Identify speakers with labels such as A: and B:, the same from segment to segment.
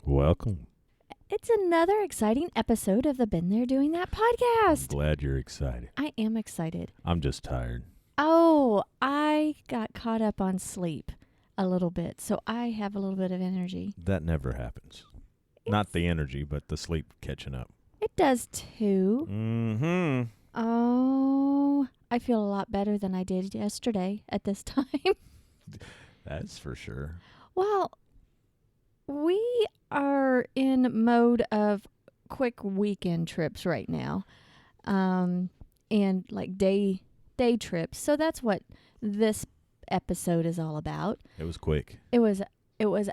A: Welcome.
B: It's another exciting episode of the Been There Doing That podcast.
A: Glad you're excited.
B: I am excited.
A: I'm just tired.
B: Oh, I got caught up on sleep a little bit, so I have a little bit of energy.
A: That never happens. Not the energy, but the sleep catching up.
B: It does too.
A: Mm-hmm.
B: Oh, I feel a lot better than I did yesterday at this time.
A: That's for sure.
B: Well, we are in mode of quick weekend trips right now, and like day trips. So that's what this episode is all about.
A: It was quick.
B: It was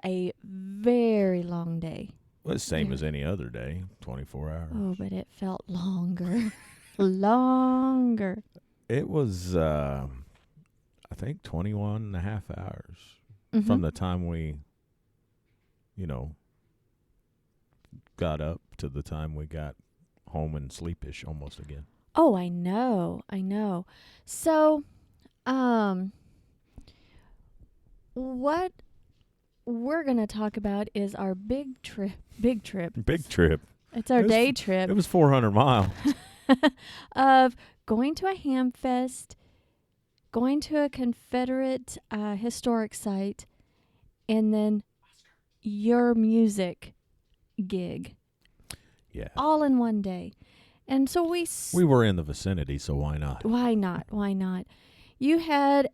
B: a very long day.
A: Well, it's the same as any other day, 24 hours.
B: Oh, but it felt longer. Longer.
A: It was, I think, 21 and a half hours from the time we, got up to the time we got home and sleepish almost again.
B: Oh, I know. So, what we're going to talk about is our big trip.
A: Big trip.
B: It's our day trip.
A: It was 400 miles.
B: Of going to a Hamfest, going to a Confederate historic site, and then your music gig.
A: Yeah.
B: All in one day. And so we
A: were in the vicinity, so why not?
B: Why not? You had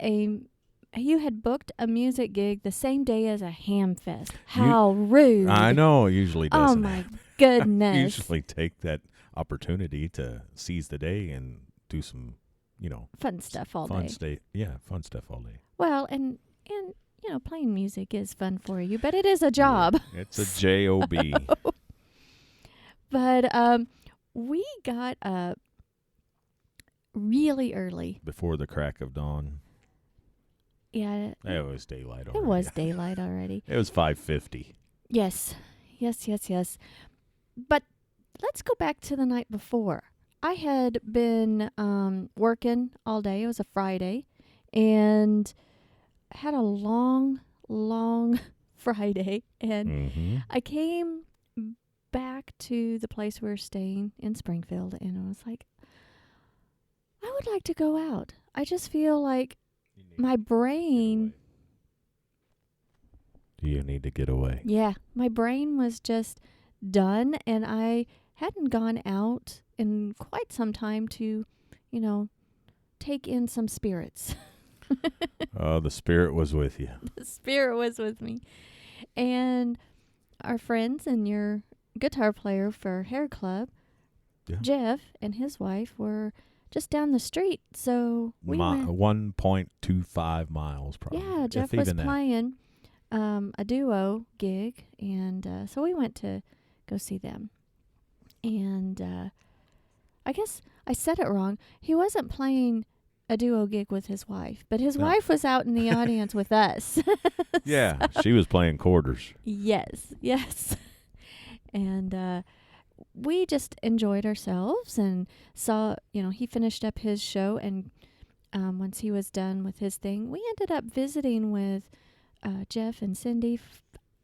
B: booked a music gig the same day as a Hamfest. How rude.
A: I know, it usually doesn't.
B: Oh my goodness.
A: Usually take that opportunity to seize the day and do some,
B: fun stuff all day.
A: Fun stuff all day.
B: Well, and playing music is fun for you, but it is a job.
A: Yeah, it's a job.
B: But we got up really early.
A: Before the crack of dawn.
B: Yeah.
A: It was daylight already.
B: It was daylight already.
A: It was 5:50.
B: Yes. But let's go back to the night before. I had been working all day. It was a Friday. And had a long Friday. And I came back to the place we were staying in Springfield. And I was like, I would like to go out. I just feel like my brain...
A: You need to get away.
B: Yeah, my brain was just done, and I hadn't gone out in quite some time to, take in some spirits.
A: Oh, the spirit was with you.
B: The spirit was with me. And our friends and your guitar player for Hair Club, Jeff, and his wife were just down the street. So we went
A: 1.25 miles probably.
B: Yeah, Jeff was playing a duo gig, and so we went to go see them. And I guess I said it wrong. He wasn't playing a duo gig with his wife, but his wife was out in the audience with us.
A: Yeah, she was playing quarters.
B: Yes. And we just enjoyed ourselves and saw, he finished up his show, and once he was done with his thing, we ended up visiting with Jeff and Cindy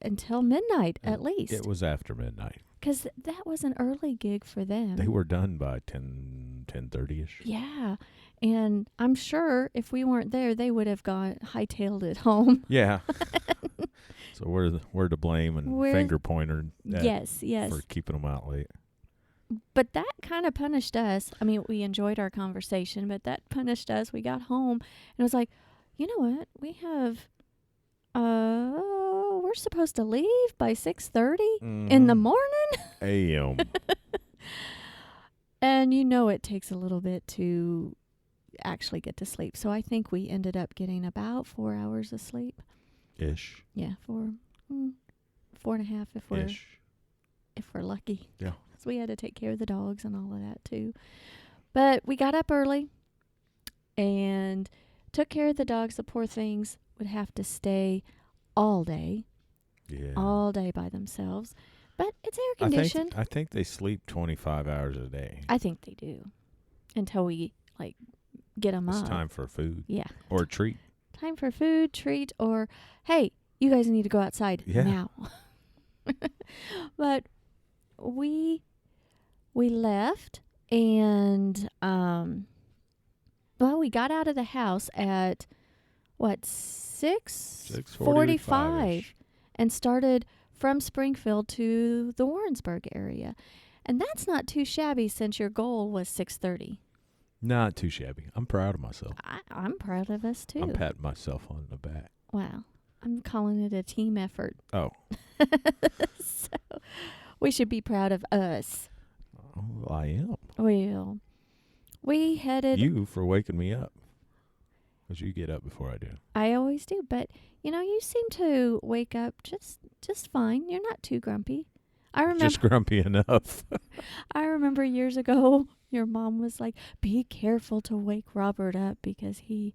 B: until midnight at least.
A: It was after midnight.
B: Because that was an early gig for them.
A: They were done by 10:30ish.
B: Yeah. And I'm sure if we weren't there, they would have hightailed it home.
A: Yeah. So we're to blame and finger pointer.
B: Yes.
A: For keeping them out late.
B: But that kind of punished us. I mean, we enjoyed our conversation, but that punished us. We got home and it was like, you know what? We have, we're supposed to leave by 6:30 in the morning.
A: A.M.
B: And it takes a little bit to actually get to sleep. So I think we ended up getting about 4 hours of sleep.
A: Ish.
B: Yeah, 4.5 if we're lucky.
A: Yeah.
B: So we had to take care of the dogs and all of that too. But we got up early and took care of the dogs. The poor things would have to stay all day.
A: Yeah.
B: All day by themselves. But it's air conditioned.
A: I think they sleep 25 hours a day.
B: I think they do. Until we get them up.
A: It's time for food.
B: Yeah.
A: Or a treat.
B: Time for food, treat, or, hey, you guys need to go outside now. But we left, and we got out of the house at 6:45 and started from Springfield to the Warrensburg area. And that's not too shabby since your goal was 6:30.
A: Not too shabby. I'm proud of myself.
B: I'm proud of us too.
A: I'm patting myself on the back.
B: Wow. I'm calling it a team effort.
A: Oh.
B: So we should be proud of us.
A: Oh, well, I am.
B: Well, we headed...
A: You for waking me up. Because you get up before I do.
B: I always do. But, you seem to wake up just fine. You're not too grumpy. I remember...
A: Just grumpy enough.
B: I remember years ago, your mom was like, be careful to wake Robert up because he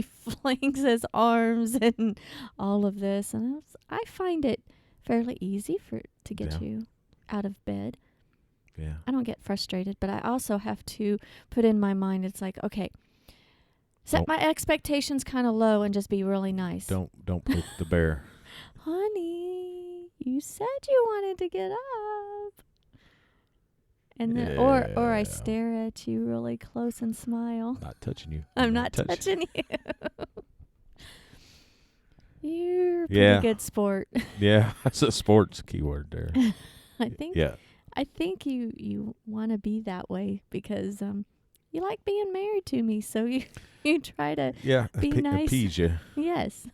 B: flings his arms and all of this. And I find it fairly easy to get you out of bed.
A: Yeah.
B: I don't get frustrated, but I also have to put in my mind, it's like, okay, set my expectations kind of low and just be really nice.
A: Don't poke the bear.
B: Honey, you said you wanted to get up. And then, or I stare at you really close and smile.
A: Not touching you.
B: I'm not touching you. You're a pretty good sport.
A: Yeah, that's a sports keyword there.
B: I think you want to be that way because you like being married to me, so you try to be nice.
A: Appease you.
B: Yes.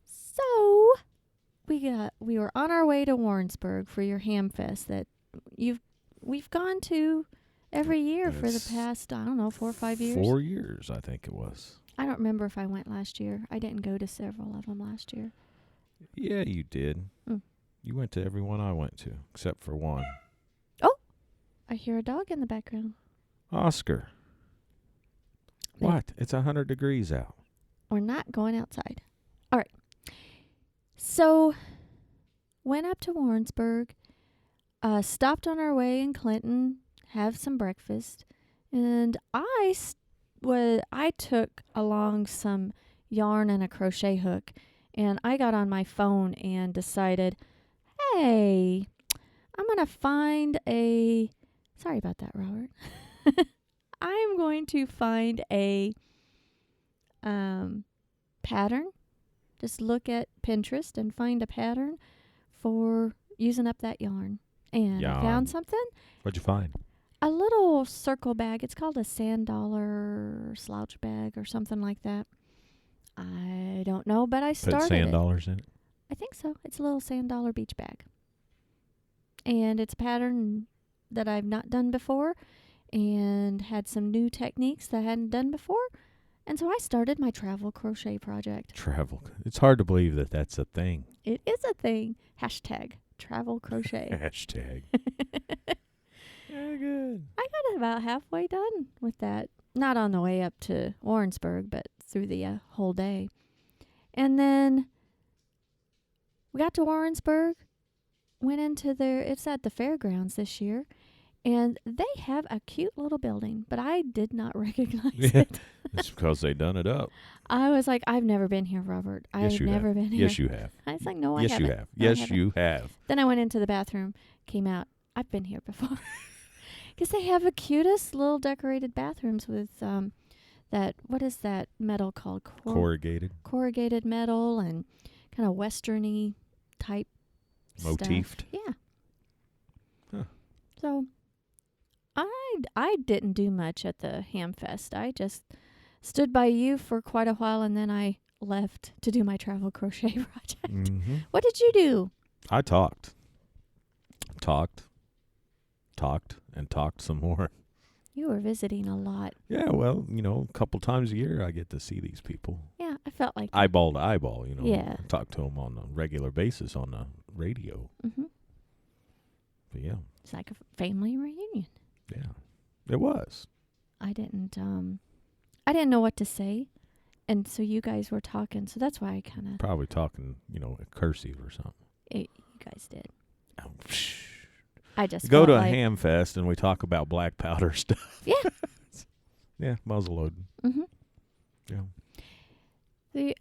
B: So we were on our way to Warrensburg for your Hamfest that we've gone to every year for the past 4 or 5 years.
A: 4 years, I think it was.
B: I don't remember if I went last year. I didn't go to several of them last year.
A: Yeah, you did. You went to every one I went to, except for one.
B: Oh, I hear a dog in the background.
A: Oscar. What? It's 100 degrees out.
B: We're not going outside. All right. So, went up to Warrensburg, stopped on our way in Clinton, have some breakfast, and I took along some yarn and a crochet hook, and I got on my phone and decided, hey, I'm going to find sorry about that, Robert. I'm going to find a pattern. Just look at Pinterest and find a pattern for using up that yarn. And I found something.
A: What'd you find?
B: A little circle bag. It's called a sand dollar slouch bag or something like that. I don't know, but I started
A: Put sand dollars in it?
B: I think so. It's a little sand dollar beach bag. And it's a pattern that I've not done before and had some new techniques that I hadn't done before. And so I started my travel crochet project.
A: Travel. It's hard to believe that that's a thing.
B: It is a thing. Hashtag travel crochet.
A: Hashtag. Very good.
B: I got about halfway done with that. Not on the way up to Warrensburg, but through the whole day. And then we got to Warrensburg, went into it's at the fairgrounds this year, and they have a cute little building, but I did not recognize it.
A: It's because they done it up.
B: I was like, I've never been here, Robert. I've never been here.
A: Yes, you have.
B: I was like, no, I
A: haven't.
B: haven't.
A: Yes, you have.
B: Then I went into the bathroom, came out. I've been here before. Because they have the cutest little decorated bathrooms with what is that metal called?
A: Corrugated.
B: Corrugated metal and kind of westerny type
A: motifed.
B: Stuff. Yeah.
A: Huh.
B: So I didn't do much at the Hamfest. I just stood by you for quite a while, and then I left to do my travel crochet project.
A: Mm-hmm.
B: What did you do?
A: I talked some more.
B: You were visiting a lot.
A: Yeah, well, a couple times a year I get to see these people.
B: Yeah, I felt like
A: eyeball to eyeball,
B: Yeah.
A: Talk to them on a regular basis on the radio.
B: Mm-hmm.
A: But yeah.
B: It's like a family reunion.
A: Yeah, it was.
B: I didn't know what to say, and so you guys were talking, so that's why I kind of...
A: Probably talking, cursive or something.
B: You guys did.
A: Oh,
B: I just
A: go to a Hamfest and we talk about black powder stuff.
B: Yeah.
A: Yeah, muzzle loading.
B: Mm-hmm.
A: Yeah.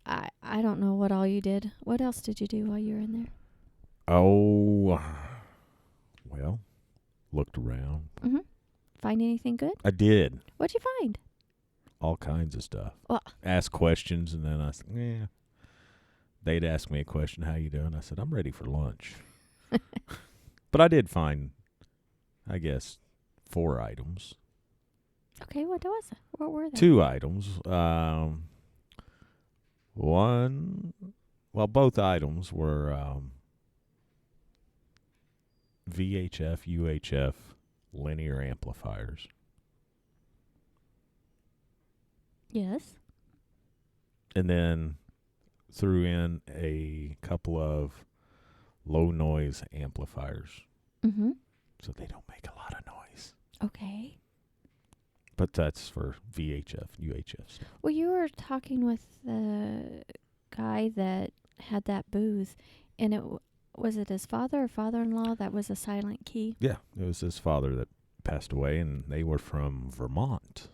B: I don't know what all you did. What else did you do while you were in there?
A: Oh, well, looked around.
B: Mm-hmm. Find anything good?
A: I did.
B: What'd you find?
A: All kinds of stuff.
B: Well,
A: Ask questions, and then I said, yeah. They'd ask me a question, how you doing? I said, I'm ready for lunch. But I did find, I guess, 4 items.
B: okay, what were they?
A: 2 items. Both items were VHF, UHF linear amplifiers.
B: Yes.
A: And then threw in a couple of low noise amplifiers.
B: Mm-hmm.
A: So they don't make a lot of noise.
B: Okay.
A: But that's for VHF, UHF stuff.
B: Well, you were talking with the guy that had that booth, and was it his father or father-in-law that was a silent key?
A: Yeah, it was his father that passed away, and they were from Vermont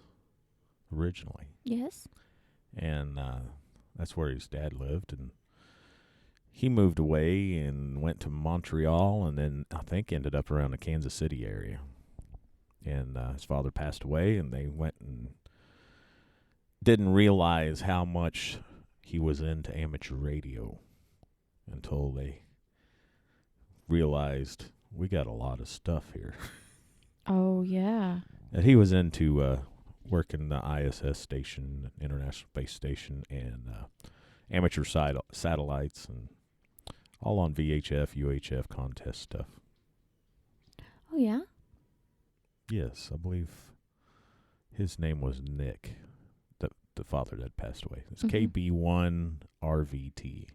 A: originally.
B: Yes.
A: And that's where his dad lived, and he moved away and went to Montreal, and then I think ended up around the Kansas City area. And his father passed away, and they went and didn't realize how much he was into amateur radio until they realized we got a lot of stuff here.
B: Oh, yeah.
A: And he was into working the ISS station, International Space Station, and amateur satellites, and all on VHF, UHF contest stuff.
B: Oh, yeah?
A: Yes, I believe his name was Nick, the father that passed away. It's KB1 RVT.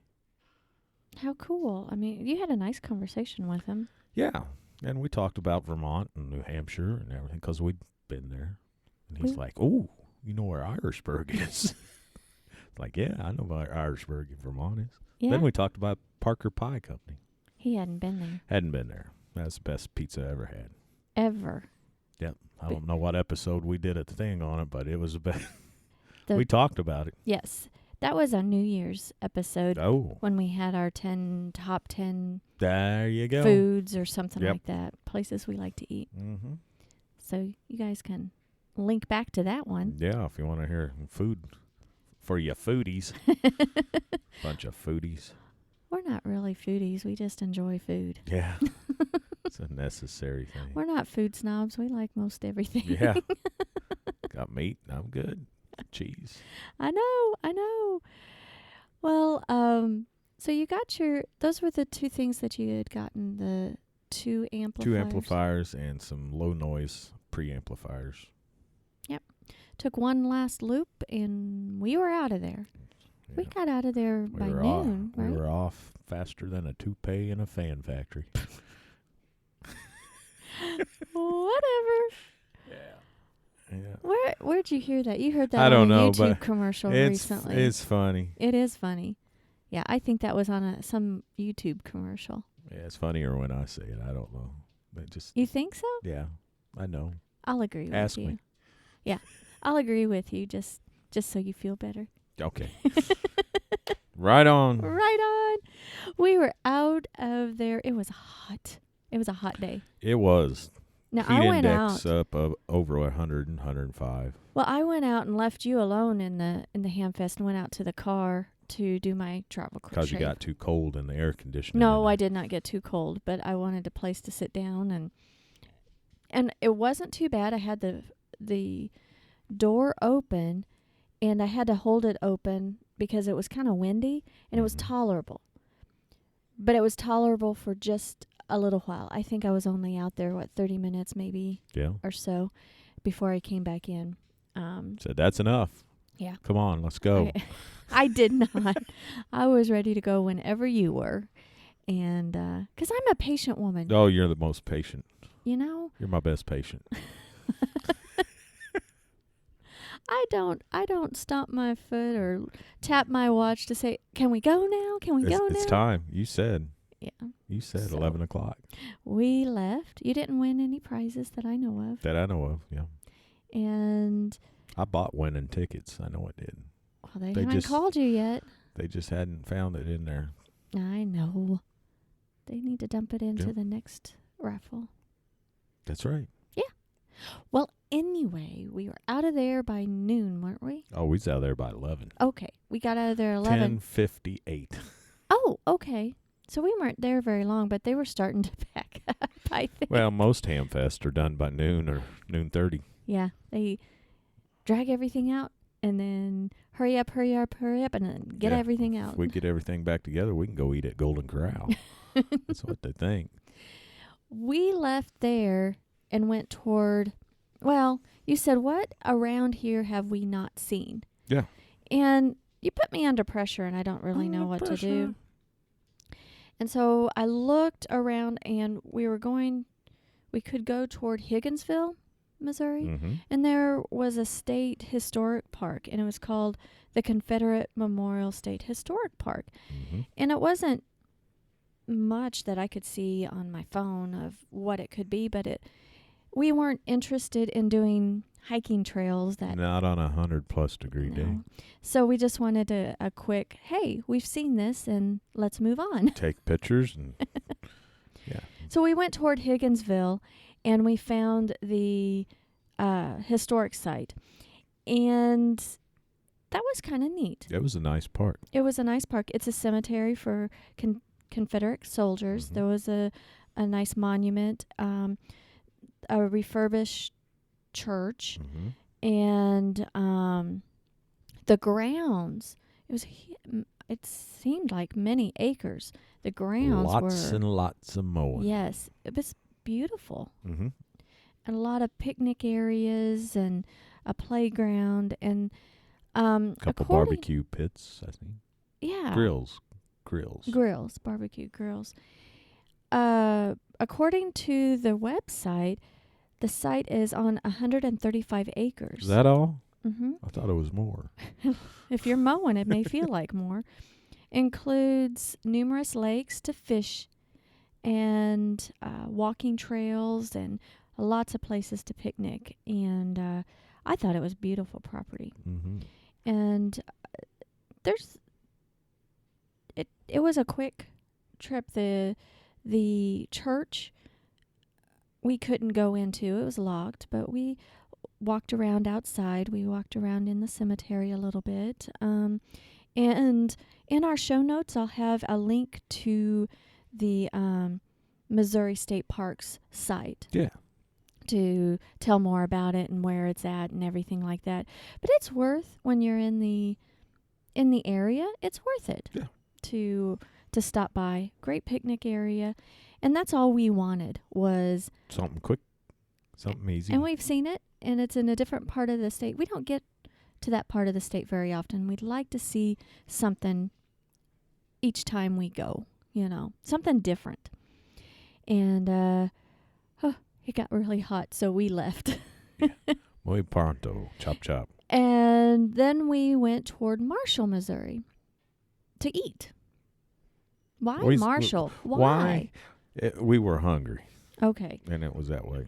B: How cool. I mean, you had a nice conversation with him.
A: Yeah, and we talked about Vermont and New Hampshire and everything because we'd been there. And he's like, oh, you know where Irishburg is? It's like, yeah, I know where Irishburg in Vermont is.
B: Yeah.
A: Then we talked about Parker Pie Company.
B: He hadn't been there.
A: Hadn't been there. That's the best pizza I ever had.
B: Ever.
A: Yep. I don't know what episode we did a thing on it, but it was the best.
B: The-
A: We talked about it.
B: Yes. That was a New Year's episode
A: Oh,
B: when we had our top 10
A: there you go.
B: foods or something
A: Yep.
B: like that. Places we like to eat.
A: Mm-hmm.
B: So you guys can link back to that one.
A: Yeah, if you want to hear food for you foodies. Bunch of foodies.
B: We're not really foodies. We just enjoy food.
A: Yeah. It's a necessary thing.
B: We're not food snobs. We like most everything.
A: Yeah. Got meat. I'm good. Cheese.
B: I know. Well, so you got those were the 2 things that you had gotten, the 2 amplifiers.
A: 2 amplifiers and some low noise preamplifiers.
B: Yep. Took one last loop and we were out of there.
A: Yeah.
B: We got out of there by noon, right?
A: We were off faster than a toupee in a fan factory.
B: Whatever.
A: Yeah.
B: Where'd you hear that? You heard that
A: I don't
B: on a
A: know,
B: YouTube
A: but
B: commercial
A: It's
B: recently.
A: funny.
B: It is funny. Yeah, I think that was on some YouTube commercial.
A: Yeah, it's funnier when I say it. I don't know. But just
B: You think so?
A: yeah, I know.
B: I'll agree with you.
A: Ask me.
B: Yeah, I'll agree with you just so you feel better.
A: Okay. Right on.
B: Right on. We were out of there. It was hot. It was a hot day.
A: It was.
B: Now,
A: Heat
B: I went
A: index
B: out.
A: up of over 100 and 105.
B: Well, I went out and left you alone in the Hamfest and went out to the car to do my travel crochet.
A: Because you got too cold in the air conditioning.
B: No, I did not get too cold, but I wanted a place to sit down and it wasn't too bad. I had the door open and I had to hold it open because it was kind of windy and it was tolerable. But it was tolerable for just a little while. I think I was only out there 30 minutes maybe or so before I came back in.
A: Said that's enough.
B: Yeah.
A: Come on, let's go.
B: I did not. I was ready to go whenever you were. And because I'm a patient woman.
A: Oh, you're the most patient.
B: You know?
A: You're my best patient.
B: I don't stomp my foot or tap my watch to say, can we go now? Can we go now?
A: It's time. You said.
B: Yeah.
A: You said
B: So
A: 11 o'clock.
B: We left. You didn't win any prizes that I know of.
A: That I know of, yeah.
B: And
A: I bought winning tickets. I know I did.
B: well, they haven't called you yet.
A: They just hadn't found it in there.
B: I know. They need need to dump it into
A: Yeah.
B: the next raffle.
A: That's right.
B: Well, anyway, we were out of there by noon, weren't we?
A: Oh, we was out there by 11.
B: Okay, we got out of there 11.
A: 10:58.
B: Oh, okay. So we weren't there very long, but they were starting to pack up, I think.
A: Well, most Hamfests are done by noon or noon 30.
B: Yeah, they drag everything out and then hurry up, and then get
A: Yeah.
B: everything out.
A: If we get everything back together, we can go eat at Golden Corral. That's what they think.
B: We left there and went toward, well, you said, what around here have we not seen?
A: Yeah.
B: And you put me under pressure, and I don't really know what to do. And so I looked around, and we could go toward Higginsville, Missouri.
A: Mm-hmm.
B: And there was a state historic park, and it was called the Confederate Memorial State Historic Park.
A: Mm-hmm.
B: And it wasn't much that I could see on my phone of what it could be, but we weren't interested in doing hiking trails that
A: Not on a 100+ degree day.
B: no. So we just wanted a quick, hey, we've seen this and let's move on.
A: Take pictures and yeah.
B: So we went toward Higginsville and we found the historic site. And that was kind of neat.
A: It was a nice park.
B: It was a nice park. It's a cemetery for Confederate soldiers.
A: Mhm.
B: There was a nice monument, a refurbished church,
A: Mm-hmm.
B: and the grounds. It seemed like many acres. The grounds
A: Lots
B: were
A: and lots of mowing.
B: yes, it was beautiful,
A: Mm-hmm.
B: and a lot of picnic areas and a playground and
A: Couple barbecue pits, I think.
B: yeah,
A: Grills.
B: barbecue grills. According to the website, the site is on 135 acres.
A: Is that all?
B: Mm-hmm.
A: I thought it was more.
B: If you're mowing, it may feel like more. Includes numerous lakes to fish and walking trails and lots of places to picnic. And I thought it was beautiful property.
A: Mm-hmm.
B: And it was a quick trip. The church we couldn't go into. It was locked, but we walked around outside. We walked around in the cemetery a little bit. And in our show notes, I'll have a link to the Missouri State Parks site.
A: Yeah.
B: To tell more about it and where it's at and everything like that. But it's worth, when you're in the area, it's worth it.
A: Yeah.
B: To stop by. Great picnic area. And that's all we wanted was
A: Something quick, something easy.
B: and we've seen it, and it's in a different part of the state. We don't get to that part of the state very often. We'd like to see something each time we go, something different. And it got really hot, so we left.
A: Muy pronto. Chop, chop.
B: And then we went toward Marshall, Missouri to eat. Why
A: Why-
B: Marshall?
A: why? We were hungry,
B: Okay.
A: and it was that way.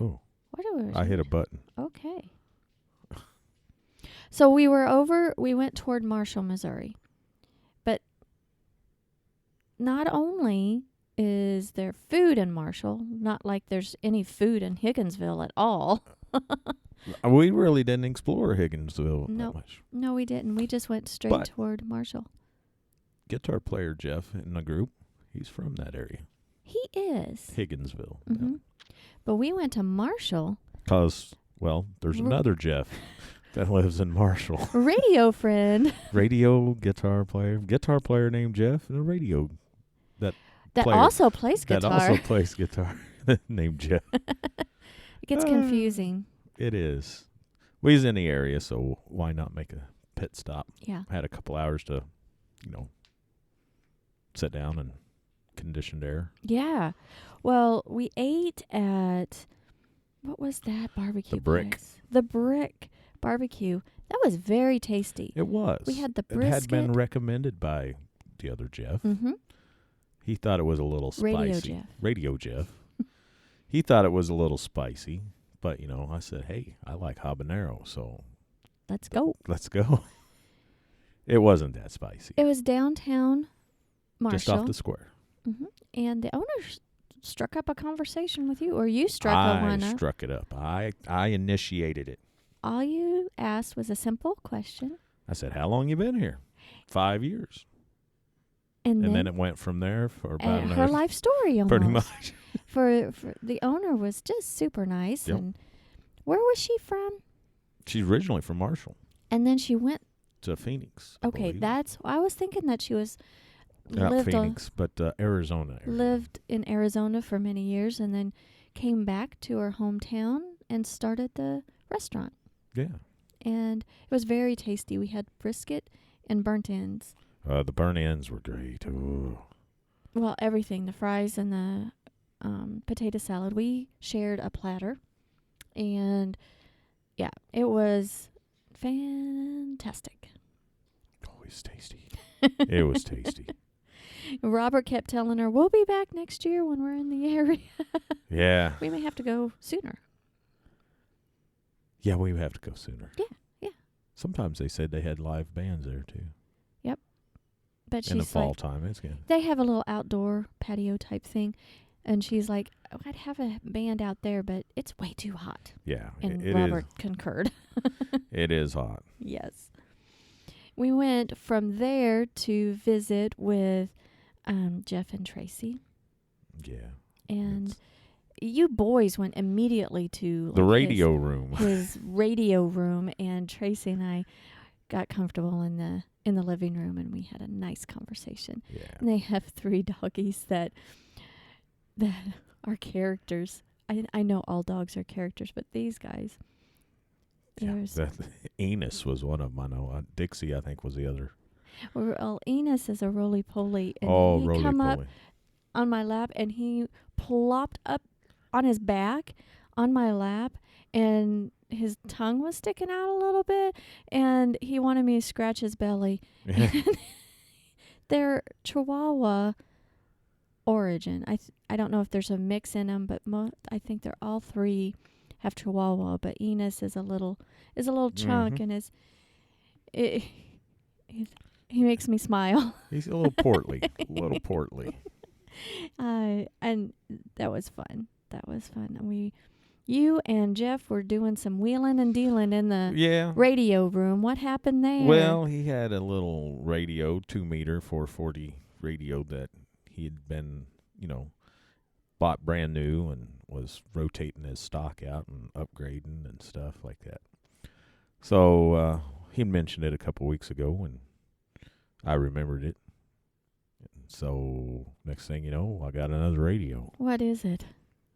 A: Oh,
B: What
A: I hit a button.
B: Okay. So we went toward Marshall, Missouri. But not only is there food in Marshall, not like there's any food in Higginsville at all.
A: We really didn't explore Higginsville
B: Nope.
A: that much.
B: No, we didn't. We just went straight
A: But-
B: toward Marshall.
A: Guitar player Jeff in the group, he's from that area.
B: He is.
A: Higginsville.
B: Mm-hmm. But we went to Marshall.
A: Because, well, there's another Jeff that lives in Marshall.
B: Radio friend.
A: Radio guitar player named Jeff, and a radio
B: That
A: player
B: also plays guitar.
A: that also plays guitar named Jeff.
B: It gets confusing.
A: It is. We was in the area, so why not make a pit stop?
B: Yeah.
A: I had a couple hours to, sit down and conditioned air.
B: Yeah. Well, we ate at, what was that barbecue
A: The Brick.
B: place? The Brick Barbecue. That was very tasty.
A: It was.
B: We had the
A: It had been
B: brisket.
A: recommended by the other Jeff.
B: Mm-hmm.
A: He thought it was a little spicy.
B: Radio Jeff.
A: Radio Jeff. He thought it was a little spicy, but, I said, hey, I like habanero, so
B: Let's go.
A: let's go. It wasn't that spicy.
B: It was downtown Marshall.
A: Just off the square.
B: And the owner struck up a conversation with you, or you struck one up.
A: I struck it up. I initiated it.
B: All you asked was a simple question.
A: I said, how long you been here? 5 years.
B: And
A: then it went from there for about another.
B: Her life story almost.
A: Pretty much.
B: for the owner was just super nice.
A: Yep.
B: And where was she from?
A: She's originally from Marshall.
B: And then she went
A: to Phoenix.
B: Okay, I was thinking that she was
A: Not Phoenix, but Arizona area.
B: Lived in Arizona for many years and then came back to her hometown and started the restaurant.
A: Yeah.
B: And it was very tasty. We had brisket and burnt ends.
A: The burnt ends were great. Ooh.
B: Well, everything, the fries and the potato salad. We shared a platter. And, yeah, it was fantastic.
A: Always tasty. It was tasty.
B: Robert kept telling her, we'll be back next year when we're in the area.
A: Yeah.
B: We may have to go sooner.
A: Yeah, we have to go sooner.
B: Yeah.
A: Sometimes they said they had live bands there, too.
B: Yep. But she's
A: in the fall
B: like,
A: time, it's good.
B: They have a little outdoor patio type thing. And she's like, I'd have a band out there, but it's way too hot.
A: Yeah.
B: And
A: it
B: Robert concurred.
A: It is hot.
B: Yes. We went from there to visit with Jeff and Tracy.
A: Yeah.
B: And you boys went immediately to
A: the radio room.
B: His radio room, and Tracy and I got comfortable in the living room, and we had a nice conversation.
A: Yeah.
B: And they have 3 doggies that are characters. I know all dogs are characters, but these guys.
A: Enos was one of them. I know. Dixie, I think, was the other.
B: Well, Enos is a roly-poly. And he
A: roly-poly.
B: come up on my lap, and he plopped up on his back on my lap, and his tongue was sticking out a little bit, and he wanted me to scratch his belly. They're Chihuahua origin. I don't know if there's a mix in them, but I think they're all 3 have Chihuahua, but Enos is a little chunk, and he makes me smile.
A: He's a little portly,
B: And that was fun. You and Jeff were doing some wheeling and dealing in the radio room. What happened there?
A: Well, he had a little radio, 2-meter 440 radio that he had been, bought brand new and was rotating his stock out and upgrading and stuff like that. So he mentioned it a couple weeks ago, and I remembered it. So next thing you know, I got another radio.
B: What is it?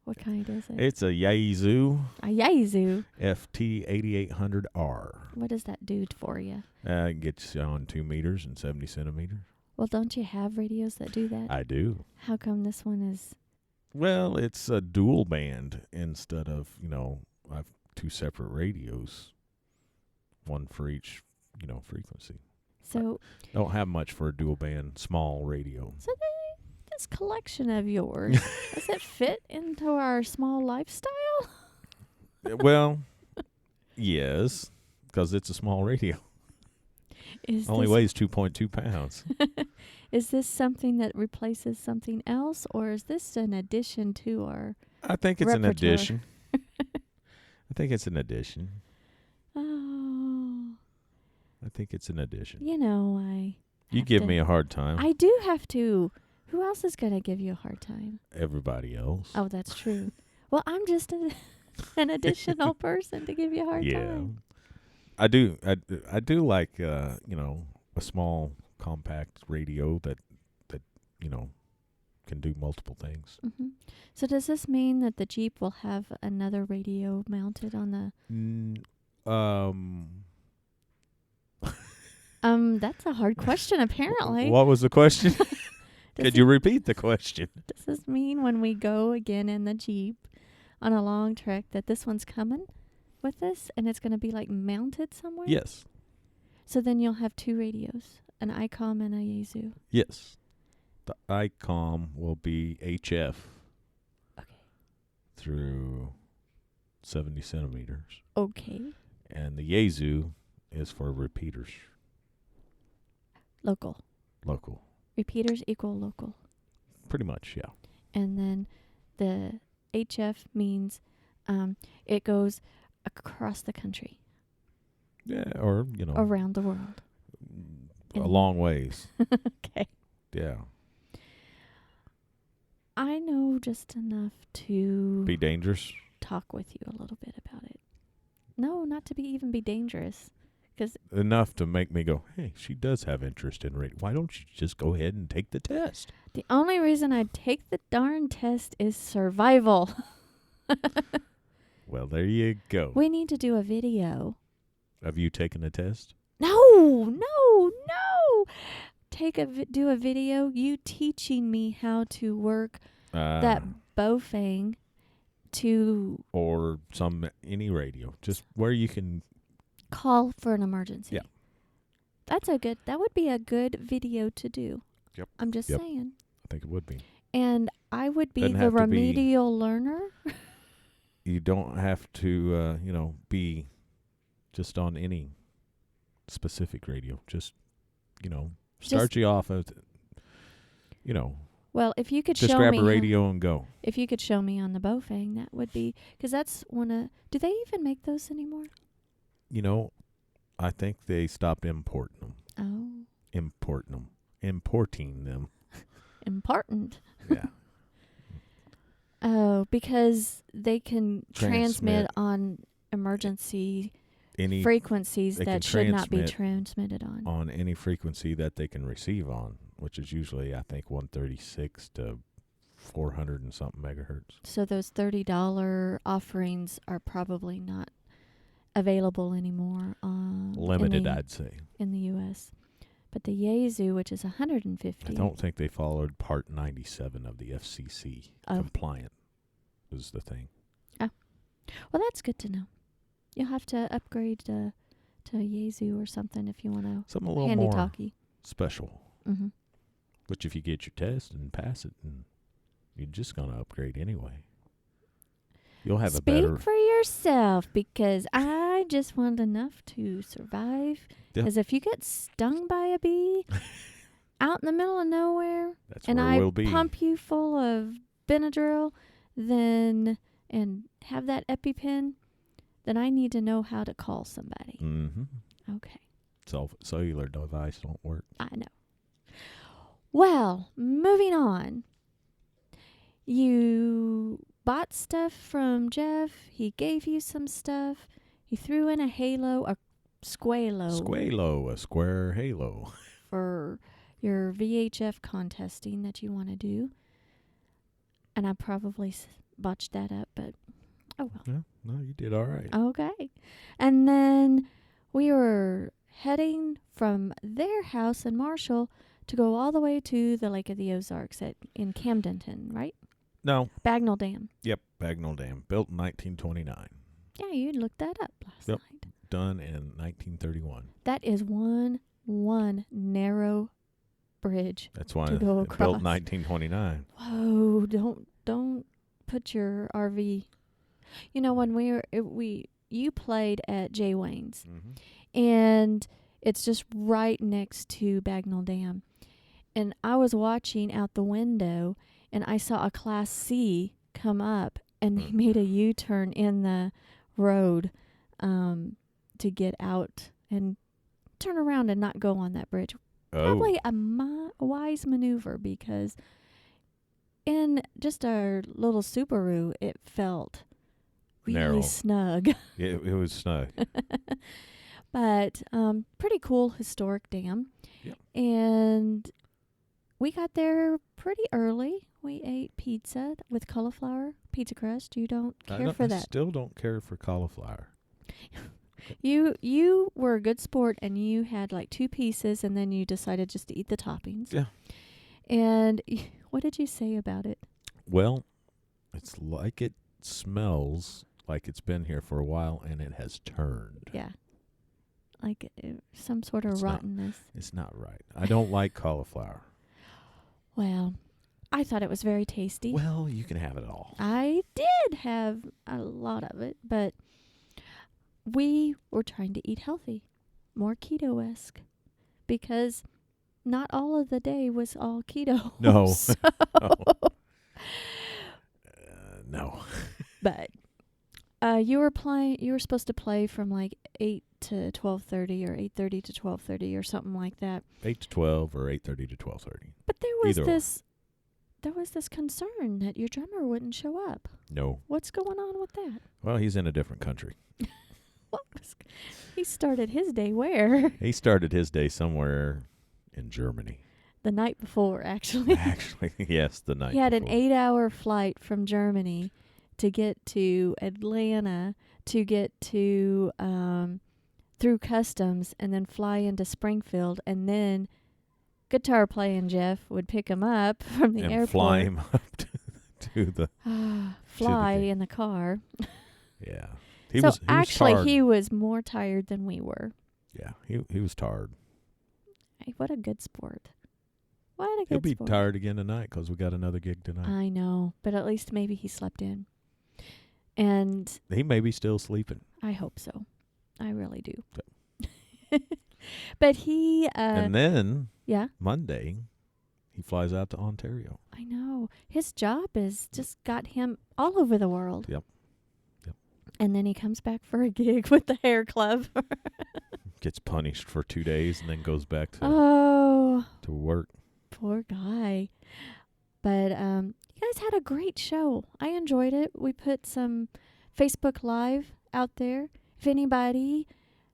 B: What kind is it?
A: It's a Yaesu.
B: A Yaesu.
A: FT8800R.
B: What does that do for you?
A: It gets you on 2 meters and 70 centimeters.
B: Well, don't you have radios that do that?
A: I do.
B: How come this one is?
A: Well, it's a dual band instead of, I have 2 separate radios, one for each, frequency.
B: So
A: don't have much for a dual band small radio.
B: So this collection of yours, does it fit into our small lifestyle?
A: Well, yes, because it's a small radio. Only weighs 2.2 pounds.
B: Is this something that replaces something else, or is this an addition to our
A: I think it's
B: repertoire?
A: an addition. I think it's an addition.
B: Oh.
A: I think it's an addition.
B: You
A: give me a hard time.
B: I do have to. Who else is going to give you a hard time?
A: Everybody else.
B: Oh, that's true. Well, I'm just an additional person to give you a hard time.
A: I do like a small compact radio that can do multiple things.
B: Mm-hmm. So does this mean that the Jeep will have another radio mounted on the? That's a hard question. Apparently.
A: What was the question? Could you repeat the question?
B: Does this mean when we go again in the Jeep on a long trek that this one's coming with us and it's going to be like mounted somewhere?
A: Yes.
B: So then you'll have 2 radios, an ICOM and a Yaesu.
A: Yes. The ICOM will be HF.
B: Okay.
A: Through 70 centimeters.
B: Okay.
A: And the Yaesu is for repeaters.
B: Local. Repeaters equal local.
A: Pretty much, yeah.
B: And then the HF means it goes across the country.
A: Yeah, or,
B: Around the world.
A: a long ways.
B: Okay.
A: Yeah.
B: I know just enough to
A: Be dangerous?
B: talk with you a little bit about it. No, not to even be dangerous.
A: Enough to make me go, hey, she does have interest in radio. Why don't you just go ahead and take the test?
B: The only reason I'd take the darn test is survival.
A: Well, there you go.
B: We need to do a video.
A: Have you taken the test?
B: No. Do a video, you teaching me how to work that bowfang to...
A: Or any radio. Just where you can...
B: Call for an emergency.
A: Yeah.
B: That would be a good video to do.
A: Yep.
B: I'm just saying.
A: I think it would be.
B: And I would be
A: Doesn't
B: the
A: have to be-
B: remedial learner.
A: You don't have to, be just on any specific radio. Just, start you off as,
B: Well, if you could
A: just
B: show
A: grab
B: me
A: a radio and go.
B: if you could show me on the bowfang, that would be, because that's do they even make those anymore?
A: I think they stopped importing them.
B: Oh,
A: Importing them.
B: important.
A: Yeah.
B: Oh, because they can transmit
A: Transmit.
B: on emergency
A: Any
B: frequencies
A: they
B: that
A: can
B: should not be
A: transmit
B: transmitted on.
A: on any frequency that they can receive on, which is usually, I think, 136 to 400 and something megahertz.
B: So those $30 offerings are probably not available anymore.
A: Limited, I'd say.
B: in the U.S. But the Yazoo, which is 150.
A: I don't think they followed Part 97 of the FCC.
B: Oh.
A: Compliant was the thing.
B: Well, that's good to know. You'll have to upgrade to a Yazoo or something if you want to
A: Something a little
B: handy
A: more
B: talkie.
A: special.
B: Mm-hmm.
A: Which if you get your test and pass it, and you're just going to upgrade anyway. You'll have a better...
B: Speak for yourself, because I just want enough to survive.
A: Yeah.
B: Because if you get stung by a bee out in the middle of nowhere,
A: That's
B: and
A: where
B: I
A: we'll be.
B: pump you full of Benadryl, and have that EpiPen, then I need to know how to call somebody.
A: Mm-hmm.
B: Okay.
A: Cellular device don't work.
B: I know. Well, moving on. You bought stuff from Jeff. He gave you some stuff. He threw in a halo, a squalo.
A: Squalo, a square halo.
B: For your VHF contesting that you want to do. And I probably botched that up, but oh well.
A: Yeah, no, you did all right.
B: Okay. And then we were heading from their house in Marshall to go all the way to the Lake of the Ozarks in Camdenton, right?
A: No.
B: Bagnell Dam.
A: Yep, Bagnell Dam, built in 1929.
B: Yeah, you looked that up last
A: Yep.
B: night.
A: Done in 1931.
B: That is one narrow bridge.
A: That's why
B: To go
A: it built
B: across.
A: in 1929.
B: Whoa! Don't put your RV. You know, when you played at Jay Wayne's,
A: Mm-hmm.
B: and it's just right next to Bagnell Dam, and I was watching out the window, and I saw a Class C come up, and they made a U-turn in the road to get out and turn around and not go on that bridge. Probably a wise maneuver, because in just our little Subaru, it felt really
A: Narrow.
B: snug.
A: It was snug.
B: But pretty cool historic dam.
A: Yep.
B: And we got there pretty early. We ate pizza with cauliflower pizza crust. You don't care for
A: I
B: that.
A: still don't care for cauliflower.
B: You were a good sport, and you had like 2 pieces, and then you decided just to eat the toppings.
A: Yeah.
B: And what did you say about it?
A: Well, it's like it smells like it's been here for a while, and it has turned.
B: Yeah. Like some sort of
A: It's not-
B: rottenness.
A: It's not right. I don't like cauliflower.
B: Well, I thought it was very tasty.
A: Well, you can have it all.
B: I did have a lot of it, but we were trying to eat healthy, more keto-esque, because not all of the day was all keto.
A: No.
B: So-
A: No.
B: But you were supposed to play from like 8 to 12:30 or 8:30 to 12:30 or something like that.
A: 8 to 12 or 8:30 to 12:30.
B: But there was
A: Either or.
B: there was this concern that your drummer wouldn't show up.
A: No.
B: What's going on with that?
A: Well, he's in a different country.
B: He started his day where?
A: He started his day somewhere in Germany.
B: The night before, actually.
A: Actually, yes, the night
B: He had
A: before.
B: an 8-hour flight from Germany to get to Atlanta, to get to through customs, and then fly into Springfield, and then guitar playing Jeff would pick him up from the
A: and
B: airport.
A: fly him up to the
B: Fly
A: gig.
B: in the car.
A: yeah.
B: He
A: was
B: actually,
A: tired.
B: he was more tired than we were.
A: Yeah, he was tired.
B: Hey, what a good sport. What a good
A: He'll be
B: sport.
A: tired again tonight because we got another gig tonight.
B: I know, but at least maybe he slept in. And
A: He may be still sleeping.
B: I hope so. I really do. But he,
A: and then
B: yeah,
A: Monday, he flies out to Ontario.
B: I know. His job has just got him all over the world.
A: Yep.
B: And then he comes back for a gig with the hair club.
A: Gets punished for 2 days and then goes back
B: Oh,
A: to work.
B: poor guy. But you guys had a great show. I enjoyed it. We put some Facebook Live out there. If anybody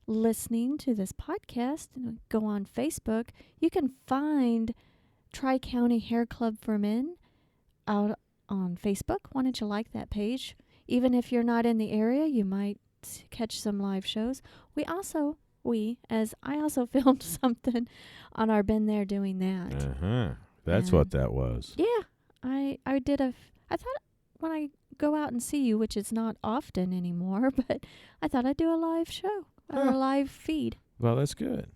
B: listening to this podcast, go on Facebook. You can find Tri-County Hair Club for Men out on Facebook. Why don't you like that page? Even if you're not in the area, you might catch some live shows. I also filmed something on our Been There Doing That.
A: Uh-huh. That's
B: Yeah.
A: what that was.
B: Yeah, I thought when I go out and see you, which is not often anymore, but I thought I'd do a live show or a live feed.
A: Well, that's good.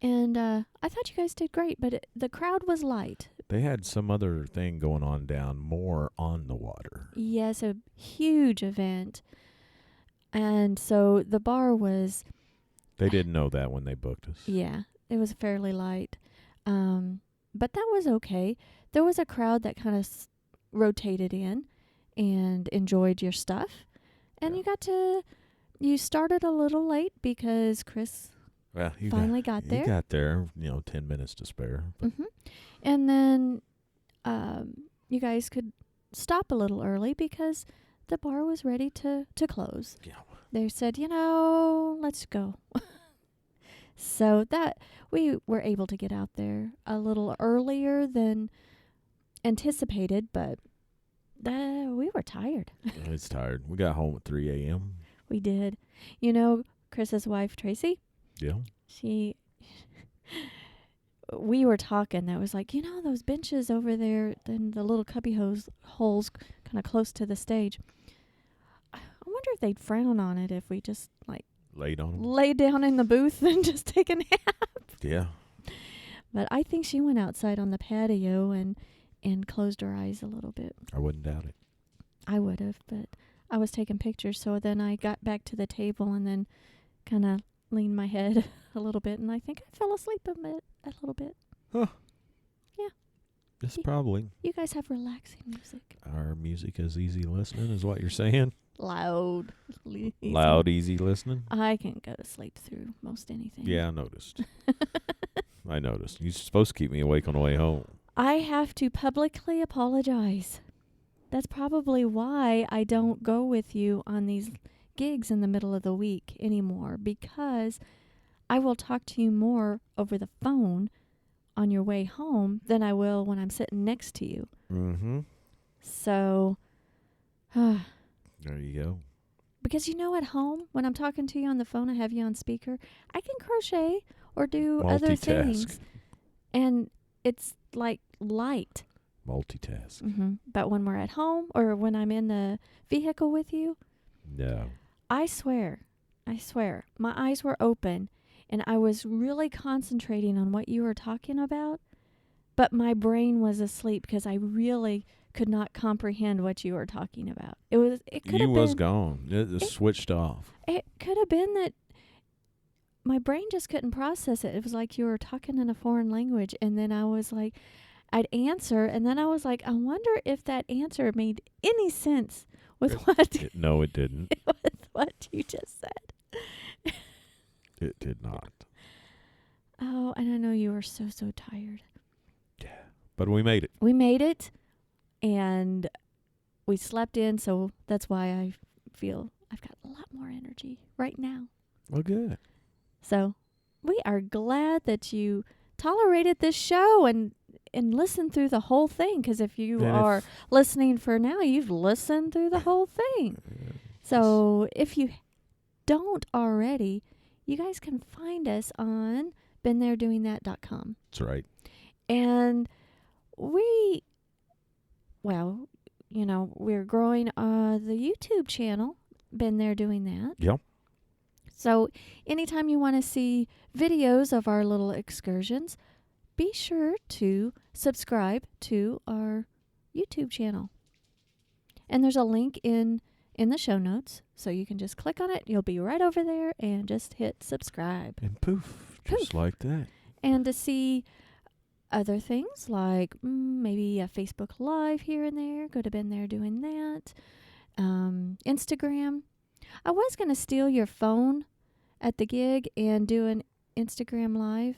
B: And I thought you guys did great, but the crowd was light.
A: They had some other thing going on down more on the water.
B: Yes, a huge event. And so the bar was,
A: They didn't know that when they booked us.
B: yeah, it was fairly light. But that was okay. There was a crowd that kind of rotated in and enjoyed your stuff. And
A: Yeah.
B: you started a little late because Chris
A: Well, you
B: finally got there.
A: You got there, 10 minutes to spare. But
B: And then you guys could stop a little early because the bar was ready to close.
A: Yeah.
B: They said, let's go. So that we were able to get out there a little earlier than anticipated, but we were tired.
A: It's tired. We got home at 3 a.m.
B: We did. Chris's wife, Tracy,
A: Yeah.
B: we were talking. That was like, those benches over there, then the little cubby holes kind of close to the stage. I wonder if they'd frown on it if we just
A: Laid on them.
B: lay down in the booth and just take a nap.
A: Yeah.
B: But I think she went outside on the patio and closed her eyes a little bit.
A: I wouldn't doubt it.
B: I would have, but I was taking pictures, so then I got back to the table and then kind of leaned my head a little bit, and I think I fell asleep a little bit.
A: Huh.
B: Yeah.
A: It's probably.
B: You guys have relaxing music.
A: Our music is easy listening, is what you're saying?
B: Loud.
A: Loud, easy listening?
B: I can go to sleep through most anything.
A: Yeah, I noticed. I noticed. You're supposed to keep me awake on the way home.
B: I have to publicly apologize. That's probably why I don't go with you on these gigs in the middle of the week anymore, because I will talk to you more over the phone on your way home than I will when I'm sitting next to you.
A: Mm-hmm.
B: So,
A: There you go.
B: because at home, when I'm talking to you on the phone, I have you on speaker, I can crochet or do other things. And it's like light.
A: Multitask.
B: Mm-hmm. But when we're at home or when I'm in the vehicle with you,
A: No.
B: I swear, my eyes were open and I was really concentrating on what you were talking about, but my brain was asleep because I really could not comprehend what you were talking about. It could have been.
A: You was gone. It switched off.
B: It could have been that my brain just couldn't process it. It was like you were talking in a foreign language, and then I was like, I'd answer, and then I was like, I wonder if that answer made any sense with
A: No, it didn't.
B: with what you just said.
A: It did not.
B: Oh, and I know you were so tired.
A: Yeah, but we made it.
B: We made it, and we slept in, so that's why I feel I've got a lot more energy right now.
A: Well, good.
B: So we are glad that you tolerated this show and listened through the whole thing, because if you are listening for now, you've listened through the whole thing. So if you don't already, you guys can find us on BeenThereDoingThat.com.
A: That's right.
B: And we're growing the YouTube channel, Been There Doing That.
A: Yep.
B: So anytime you want to see videos of our little excursions, be sure to subscribe to our YouTube channel. And there's a link in the show notes, so you can just click on it. You'll be right over there and just hit subscribe.
A: And poof, just like that.
B: And to see other things like maybe a Facebook Live here and there, go to Been There Doing That. Instagram. I was going to steal your phone at the gig and do an Instagram Live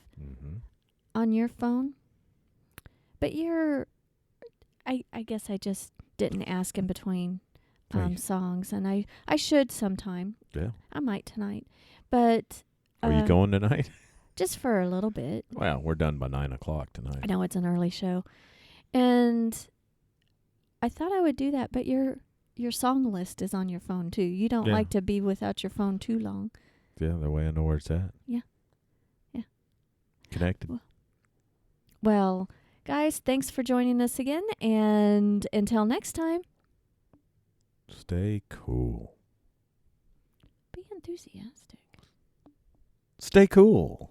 B: on your phone. But I guess I just didn't ask in between songs, and I should sometime.
A: Yeah.
B: I might tonight. But
A: are you going tonight?
B: Just for a little bit.
A: Well, we're done by 9:00 tonight.
B: I know it's an early show. And I thought I would do that, but your song list is on your phone too. You don't like to be without your phone too long.
A: Yeah, that way I know where it's at.
B: Yeah.
A: Connected.
B: Well, guys, thanks for joining us again, and until next time,
A: stay cool.
B: Be enthusiastic.
A: Stay cool.